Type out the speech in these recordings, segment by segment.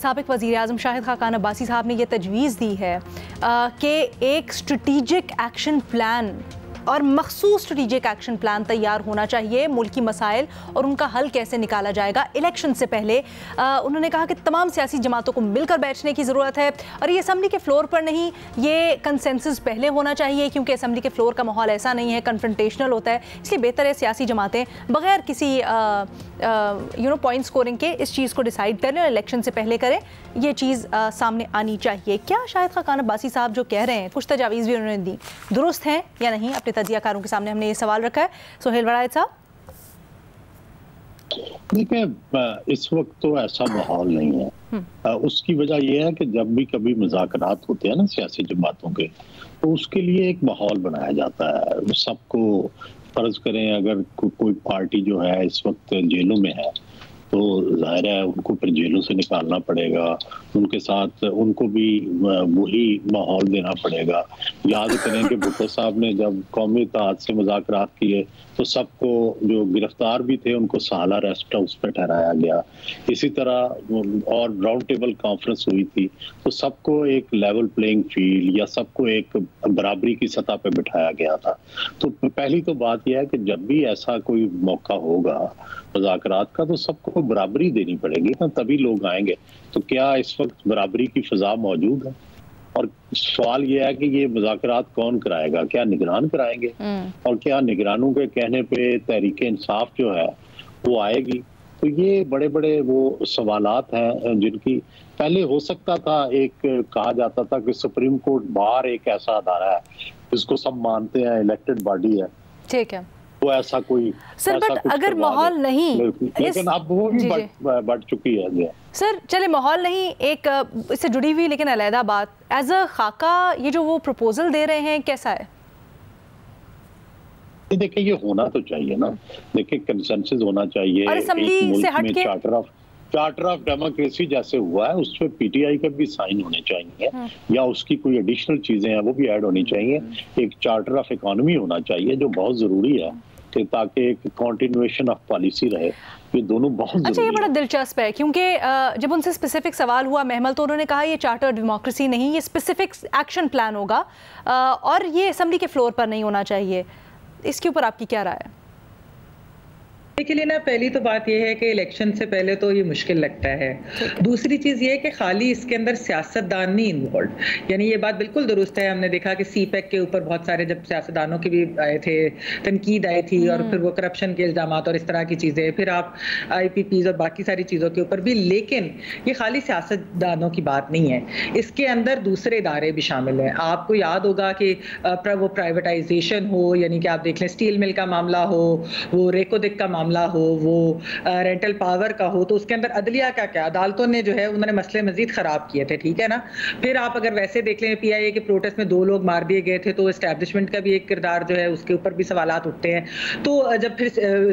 سابق وزیر اعظم شاہد خاقان عباسی صاحب نے یہ تجویز دی ہے کہ ایک اسٹریٹجک ایکشن پلان اور مخصوص اسٹریٹجک ایکشن پلان تیار ہونا چاہیے ملکی مسائل اور ان کا حل کیسے نکالا جائے گا الیکشن سے پہلے. انہوں نے کہا کہ تمام سیاسی جماعتوں کو مل کر بیٹھنے کی ضرورت ہے اور یہ اسمبلی کے فلور پر نہیں, یہ کنسنسس پہلے ہونا چاہیے کیونکہ اسمبلی کے فلور کا ماحول ایسا نہیں ہے, کنفرنٹیشنل ہوتا ہے, اس لیے بہتر ہے سیاسی جماعتیں بغیر کسی پوائنٹ سکورنگ کے اس چیز کو ڈیسائیڈ کریں اور الیکشن سے پہلے کریں. یہ چیز سامنے آنی چاہیے. کیا شاہد خاقان عباسی صاحب جو کہہ رہے ہیں, کچھ تجاویز بھی انہوں نے دی, درست ہیں یا نہیں؟ اپنے تجزیہ کاروں کے سامنے ہم نے یہ سوال رکھا ہے. سہیل ولایت صاحب. دیکھیں, اس وقت تو ایسا ماحول نہیں ہے. اس کی وجہ یہ ہے کہ جب بھی کبھی مذاکرات ہوتے ہیں نا سیاسی جماعتوں کے, تو اس کے لیے ایک ماحول بنایا جاتا ہے. سب کو فرض کریں اگر کوئی پارٹی جو ہے اس وقت جیلوں میں ہے تو ظاہر ہے ان کو پھر جیلوں سے نکالنا پڑے گا, ان کے ساتھ ان کو بھی وہی ماحول دینا پڑے گا. یاد کریں کہ بھٹو صاحب نے جب قومی اتحاد سے مذاکرات کیے تو سب کو جو گرفتار بھی تھے ان کو سالہ ریسٹ ہاؤس پہ ٹھہرایا گیا. اسی طرح اور راؤنڈ ٹیبل کانفرنس ہوئی تھی تو سب کو ایک لیول پلینگ فیلڈ یا سب کو ایک برابری کی سطح پہ بٹھایا گیا تھا. تو پہلی تو بات یہ ہے کہ جب بھی ایسا کوئی موقع ہوگا مذاکرات کا تو سب کو برابری دینی پڑے گی نا, تبھی لوگ آئیں گے. تو کیا اس وقت برابری کی فضا موجود ہے؟ اور سوال یہ ہے کہ یہ مذاکرات کون کرائے گا؟ کیا نگران کرائیں گے؟ اور کیا نگرانوں کے کہنے پہ تحریک انصاف جو ہے وہ آئے گی؟ تو یہ بڑے بڑے وہ سوالات ہیں جن کی پہلے ہو سکتا تھا, ایک کہا جاتا تھا کہ سپریم کورٹ بار ایک ایسا ادارہ ہے جس کو سب مانتے ہیں, الیکٹڈ باڈی ہے, ٹھیک ہے, تو ایسا کوئی سر بٹ اگر ماحول نہیں, لیکن اب وہ بھی بڑھ چکی ہے. سر چلے ماحول نہیں, ایک اس سے جڑی ہوئی لیکن علیحدہ بات, ایز اے خاکہ یہ جو وہ پروپوزل دے رہے ہیں کیسا ہے؟ دیکھیں یہ ہونا تو چاہیے نا, دیکھیں کنسنسس ہونا چاہیے. اور اسمبلی سے ہٹ کے چارٹر آف ڈیموکریسی جیسے ہوا ہے اس پہ پی ٹی آئی کا بھی سائن ہونے چاہیے, یا اس کی کوئی ایڈیشنل چیزیں ہیں وہ بھی ایڈ ہونی چاہیے. ایک چارٹر آف اکانومی ہونا چاہیے جو بہت ضروری ہے کہ تاکہ ایک کنٹینویشن آف پالیسی رہے. یہ دونوں بہت ضروری ہے. اچھا, یہ بڑا دلچسپ ہے کیونکہ جب ان سے اسپیسیفک سوال ہوا محمل تو انہوں نے کہا یہ چارٹر ڈیموکریسی نہیں, یہ اسپیسیفک ایکشن پلان ہوگا اور یہ اسمبلی کے فلور پر نہیں ہونا چاہیے. اس کے اوپر آپ کی کیا رائے ہے؟ کے لیے نا پہلی تو بات یہ ہے کہ الیکشن سے پہلے تو یہ مشکل لگتا ہے. دوسری چیز یہ ہے کہ خالی اس کے اندر سیاستدان نہیں انوالوڈ, یعنی یہ بات بالکل درست ہے. ہم نے دیکھا کہ سی پیک کے اوپر بہت سارے جب سیاستدانوں کے بھی آئے تھے, تنقید آئی تھی, اور پھر وہ کرپشن کے الزامات اور اس طرح کی چیزیں, پھر آپ آئی پی پیز اور باقی ساری چیزوں کے اوپر بھی. لیکن یہ خالی سیاستدانوں کی بات نہیں ہے, اس کے اندر دوسرے ادارے بھی شامل ہیں. آپ کو یاد ہوگا کہ وہ پرائیویٹائزیشن ہو, یعنی کہ آپ دیکھ لیں اسٹیل مل کا معاملہ ہو, وہ ریکودک کا معاملہ ہو, وہ رینٹل پاور کا ہو, تو اس کے اندر عدلیہ کا کیا, عدالتوں نے جو ہے انہوں نے مسئلے مزید خراب کیے تھے, ٹھیک ہے نا. پھر آپ اگر ویسے دیکھ لیں پی آئی اے کے پروٹیسٹ میں 2 لوگ مار دیے گئے تھے, تو اسٹیبلشمنٹ کا بھی ایک کردار جو ہے اس کے اوپر بھی سوالات اٹھتے ہیں. تو جب پھر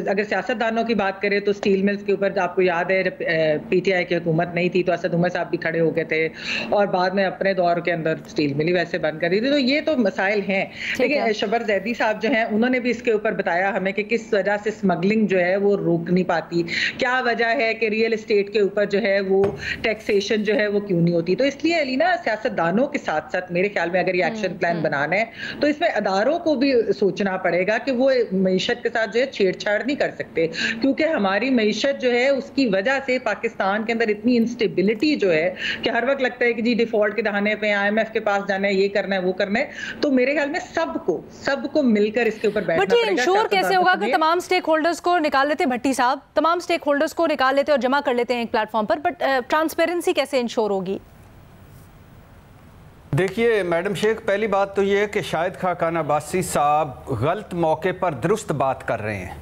اگر سیاستدانوں کی بات کریں تو اسٹیل ملز کے اوپر آپ کو یاد ہے جب پی ٹی آئی کی حکومت نہیں تھی تو اسد عمر صاحب بھی کھڑے ہو گئے تھے, اور بعد میں اپنے دور کے اندر اسٹیل مل ہی ویسے بند کر دی تھی. تو یہ تو مسائل ہیں. لیکن شبر زیدی صاحب جو ہیں انہوں نے بھی اس کے اوپر بتایا ہمیں کہ کس وجہ سے اسمگلنگ جو ہے وہ روک نہیں پاتی, کیا وجہ ہے کہ ریئل اسٹیٹ کے اوپر جو ہے وہ ٹیکسیشن جو ہے وہ کیوں نہیں ہوتی. تو اس لیے علینا سیاستدانوں کے ساتھ ساتھ میرے خیال میں اگر یہ ایکشن پلان بنانا ہے تو اس میں اداروں کو بھی سوچنا پڑے گا کہ وہ معیشت کے ساتھ جو ہے چھیڑ چھاڑ نہیں کر سکتے, کیونکہ ہماری معیشت جو ہے اس کی وجہ سے پاکستان کے اندر اتنی انسٹیبلٹی جو ہے کہ ہر وقت لگتا ہے کہ جی ڈیفالٹ کے دہانے پہ آئی ایم ایف کے پاس جانا ہے, یہ کرنا ہے, وہ کرنا ہے. تو میرے خیال میں سب کو مل کر اس کے اوپر بیٹھنا پڑے گا. بٹ انشور کیسے ہوگا کہ تمام اسٹیک ہولڈرز کو نکال لیتے بھٹی صاحب, تمام اسٹیک ہولڈرز کو نکال لیتے اور جمع کر لیتے ہیں ایک plate form per, but transparency کیسے انشور ہوگی؟ دیکھیے میڈم شیخ, پہلی بات تو یہ ہے کہ شاہد خاقان عباسی صاحب غلط موقع پر درست بات کر رہے ہیں.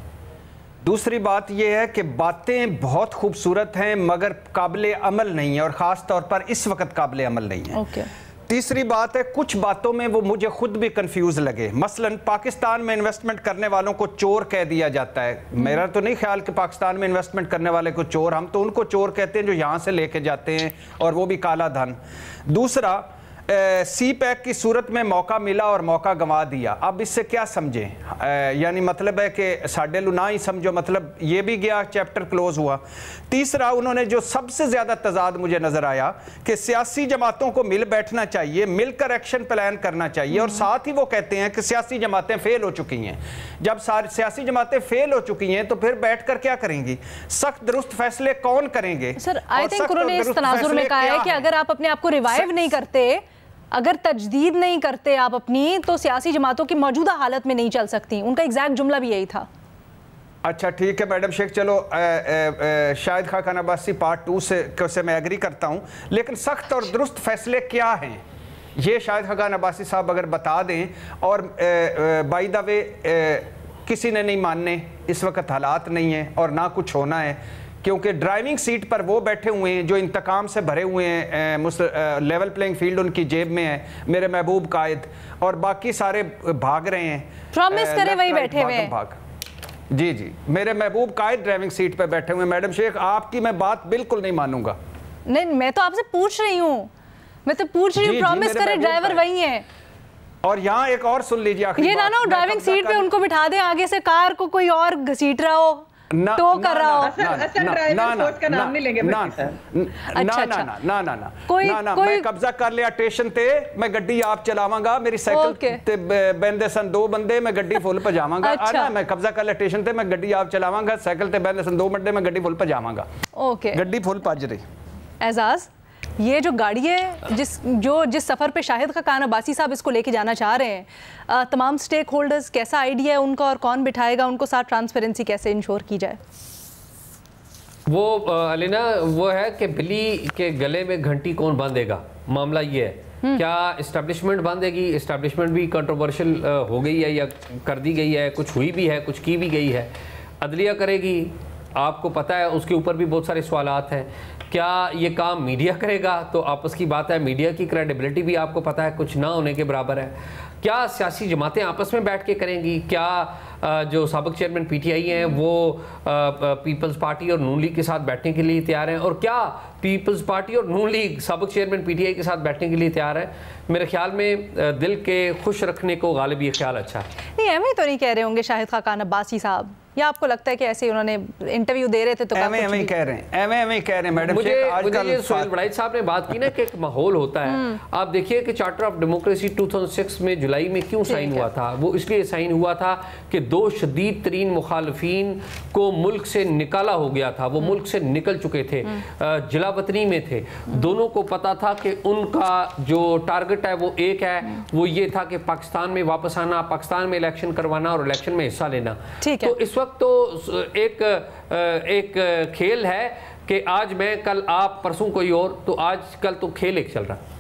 دوسری بات یہ ہے کہ باتیں بہت خوبصورت ہیں مگر قابل عمل نہیں ہیں, اور خاص طور پر اس وقت قابل عمل نہیں ہیں. تیسری بات ہے کچھ باتوں میں وہ مجھے خود بھی کنفیوز لگے. مثلا پاکستان میں انویسٹمنٹ کرنے والوں کو چور کہہ دیا جاتا ہے. میرا تو نہیں خیال کہ پاکستان میں انویسٹمنٹ کرنے والے کو چور, ہم تو ان کو چور کہتے ہیں جو یہاں سے لے کے جاتے ہیں, اور وہ بھی کالا دھن. دوسرا سی پیک کی صورت میں موقع ملا اور موقع گنوا دیا، اب اس سے کیا سمجھیں؟ یعنی مطلب ہے کہ ساڈے لو نہ ہی سمجھو، مطلب یہ بھی گیا، چیپٹر کلوز ہوا۔ تیسرا انہوں نے جو سب سے زیادہ تضاد مجھے نظر آیا کہ سیاسی جماعتوں کو مل بیٹھنا چاہیے، مل کر ایکشن پلان کرنا چاہیے، اور ساتھ ہی وہ کہتے ہیں کہ سیاسی جماعتیں فیل ہو چکی ہیں۔ جب سیاسی جماعتیں فیل ہو چکی ہیں تو پھر بیٹھ کر کیا کریں گی؟ سخت درست فیصلے کون کریں گے؟ سر آئی تھنک انہوں نے اس تناظر میں کہا ہے کہ اگر آپ اپنے آپ کو ریوائیو نہیں کرتے، اگر تجدید نہیں کرتے آپ اپنی، تو سیاسی جماعتوں کی موجودہ حالت میں نہیں چل سکتی۔ ان کا ایگزیکٹ جملہ بھی یہی تھا۔ اچھا ٹھیک ہے میڈم شیخ، چلو شاہد خاقان عباسی پارٹ 2 سے میں ایگری کرتا ہوں، لیکن سخت اور درست فیصلے کیا ہیں یہ شاہد خاقان عباسی صاحب اگر بتا دیں۔ اور بائی دا وے کسی نے نہیں ماننے، اس وقت حالات نہیں ہیں اور نہ کچھ ہونا ہے، کیونکہ ڈرائیونگ سیٹ پر وہ بیٹھے ہوئے ہیں جو انتقام سے بھرے ہوئے ہیں، لیول پلینگ فیلڈ ان کی جیب میں ہے، میرے محبوب قائد، اور باقی سارے بھاگ رہے ہیں، پرومس کرے وہی بیٹھے ہوئے ہیں۔ جی جی، میرے محبوب قائد ڈرائیونگ سیٹ پہ بیٹھے ہوئے ہیں۔ میڈم شیخ آپ کی میں بات بالکل نہیں مانوں گا۔ نہیں، میں تو آپ سے پوچھ رہی ہوں، پرومس کرے ڈرائیور وہی ہیں۔ اور یہاں ایک اور سن لیجیے آخری یہ نہ ڈرائیونگ سیٹ پہ ان کو بٹھا دیں، آگے سے کار کو کوئی اور گھسیٹ رہا ہو، ٹو کر رہا ہو۔ میں قبضہ کر لیا اسٹیشن تے، میں گڈی آپ چلاواں گا، میری سائیکل تے بہندے سن 2 بندے، میں گڈی فل پجاواں گا۔ میں قبضہ کر لیا اسٹیشن تے، میں گڈی آپ چلاواں گا، سائیکل تے بہندے سن 2 بندے، میں گڈی فل پجاواں گا۔ گڈی فل پج رہی۔ اعزاز، یہ جو گاڑی ہے جس سفر پہ شاہد خاقان عباسی صاحب اس کو لے کے جانا چاہ رہے ہیں، تمام سٹیک ہولڈرز کیسا آئیڈیا ہے ان کا، اور کون بٹھائے گا ان کو ساتھ، ٹرانسپیرنسی کیسے انشور کی جائے؟ وہ علینا وہ ہے کہ بلی کے گلے میں گھنٹی کون باندھے گا، معاملہ یہ ہے۔ کیا اسٹیبلشمنٹ باندھے گی؟ اسٹیبلشمنٹ بھی کنٹروورشل ہو گئی ہے یا کر دی گئی ہے، کچھ ہوئی بھی ہے، کچھ کی بھی گئی ہے۔ عدلیہ کرے گی، آپ کو پتہ ہے اس کے اوپر بھی بہت سارے سوالات ہیں۔ کیا یہ کام میڈیا کرے گا؟ تو آپس کی بات ہے، میڈیا کی کریڈیبلٹی بھی آپ کو پتہ ہے کچھ نہ ہونے کے برابر ہے۔ کیا سیاسی جماعتیں آپس میں بیٹھ کے کریں گی؟ کیا جو سابق چیئرمین پی ٹی آئی ہیں وہ پیپلز پارٹی اور نون لیگ کے ساتھ بیٹھنے کے لیے تیار ہیں؟ اور کیا پیپلز پارٹی اور نون لیگ سابق چیئرمین پی ٹی آئی کے ساتھ بیٹھنے کے لیے تیار ہے؟ میرے خیال میں دل کے خوش رکھنے کو غالب یہ خیال اچھا ہے۔ نہیں، ایویں تو نہیں کہہ رہے ہوں گے شاہد خاقان عباسی صاحب، یا آپ کو لگتا ہے کہ ایسے انہوں نے انٹرویو دے رہے تھے تو ایویں کہہ رہے ہیں، ایویں کہہ رہے ہیں میڈم شیخ۔ آج کل سہیل بڑائچ صاحب نے بات کی نا کہ ایک ماحول ہوتا ہے، آپ دیکھیے کہ چارٹر آف ڈیموکریسی 2006 میں جولائی میں کیوں سائن ہوا تھا؟ وہ اس لیے سائن ہوا تھا کہ 2 شدید ترین مخالفین کو ملک سے نکالا ہو گیا تھا، وہ ملک سے نکل چکے تھے، جلا وطنی میں تھے، دونوں کو پتا تھا کہ ان کا جو ٹارگٹ ہے وہ ایک ہے، وہ یہ تھا کہ پاکستان میں واپس آنا، پاکستان میں الیکشن کروانا اور الیکشن میں حصہ لینا۔ تو اس وقت تو ایک کھیل ہے کہ آج میں، کل آپ، پرسوں کوئی اور، تو آج کل تو کھیل ایک چل رہا ہے۔